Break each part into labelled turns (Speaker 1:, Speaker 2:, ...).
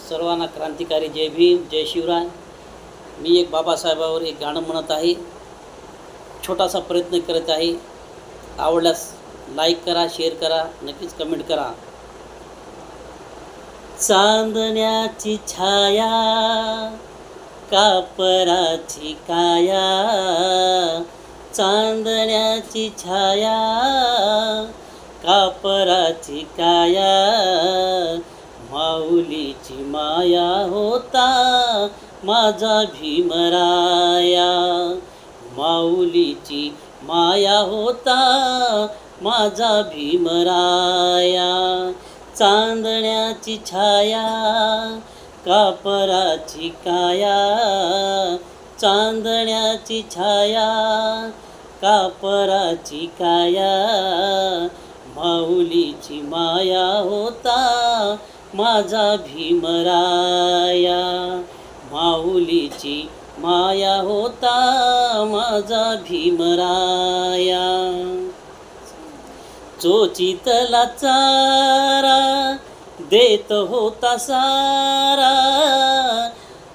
Speaker 1: सर्वांना क्रांतिकारी जय भीम, जय शिवराय. मी एक बाबासाहेबावर एक गाणं म्हणत आहे. छोटासा प्रयत्न करत आहे. आवडल्यास लाईक करा, शेअर करा, नक्कीच कमेंट करा. चांदण्याची छाया, कापराची काया, चांदण्याची छाया, कापराची काया, माऊलीची माया होता माझा भीमराया. माऊलीची माया होता माझा भीमराया. चांदण्याची छाया, कापराची काया, चांदण्याची छाया, कापराची काया, माऊलीची माया होता माझा भीमराया. माऊलीची माया होता माझा भीमराया. चोचितला चारा देत होता सारा,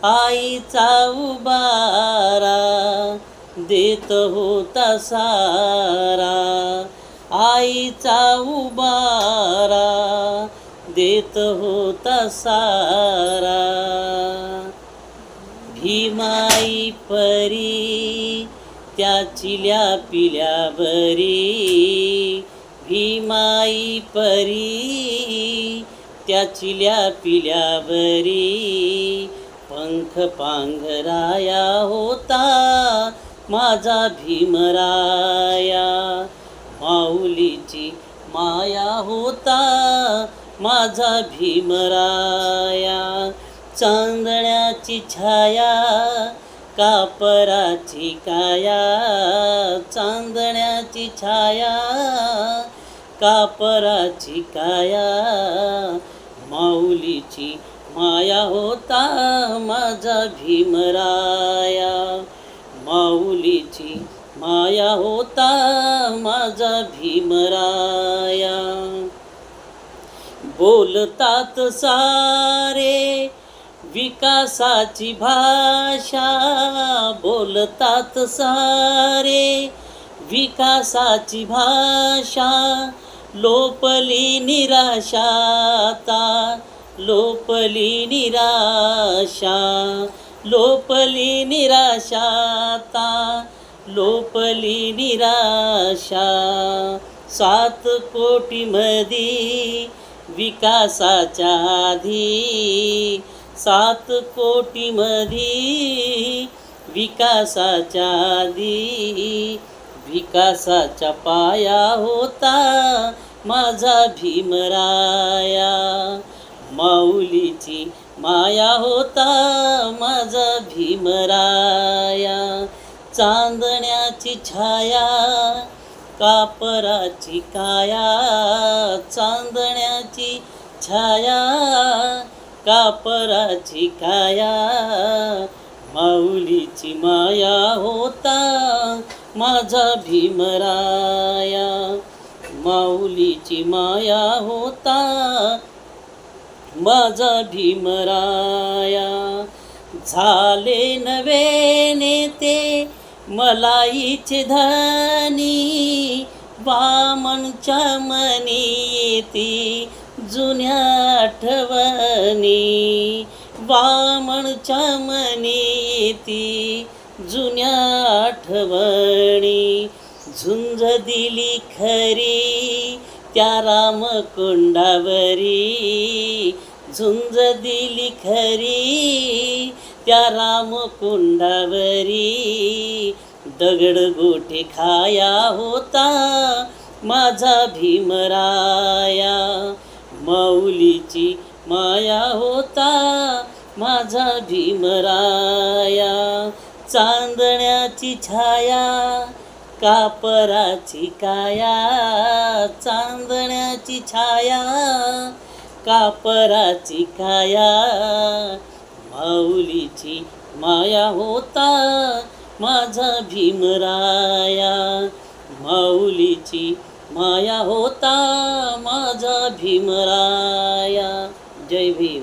Speaker 1: आईचा उबारा देत होता सारा, आईचा उबारा देत होता सारा. भीमाई परी त्या चिल्या पिल्या बरी, भीमाई परी त्या चिल्या पिल्या बरी, पंख पांघराया होता माझा भीमराया. माऊलीची माया होता माझा भीमराया. चांदण्याची छाया, कापराची काया, चांदण्याची छाया, कापराची काया, माऊलीची माया होता माझा भीमराया. माऊलीची माया होता माझा भीमराया. बोलतात सारे विकासाची भाषा, बोलतात सारे विकासाची भाषा, लोपली निराशाता, लोपली निराशा, लोपली निराशाता, लोपली निराशा. 7 कोटीमध्ये विकासाच्या आधी, 7 कोटीमध्ये विकासाच्या आधी, विकासाचा पाया होता माझा भीमराया. माऊलीची माया होता माझा भीमराया. चांदण्याची छाया, कापराची काया, चांदण्याची छाया, कापराची काया, माऊलीची माया होता माझा भीमराया. माऊलीची माया होता माझा भीमराया. झाले नवे नेते मलाईचे धनी, वामनच्या मनी येती जुन्या आठवणी, वामनच्या मनी येती जुन्या आठवणी. झुंज दिली खरी त्या रामकुंडावरी, झुंज दिली खरी त्या रामकुंडावरी, दगड गोटे खाया होता माझा भीमराया. माऊलीची माया होता माझा भीमराया. चांदण्याची छाया, कापराची काया, चांदण्याची छाया, कापराची काया, माऊलीची माया होता माझा भीमराया. माऊलीची माया होता माझा भीमराया. जय भीम.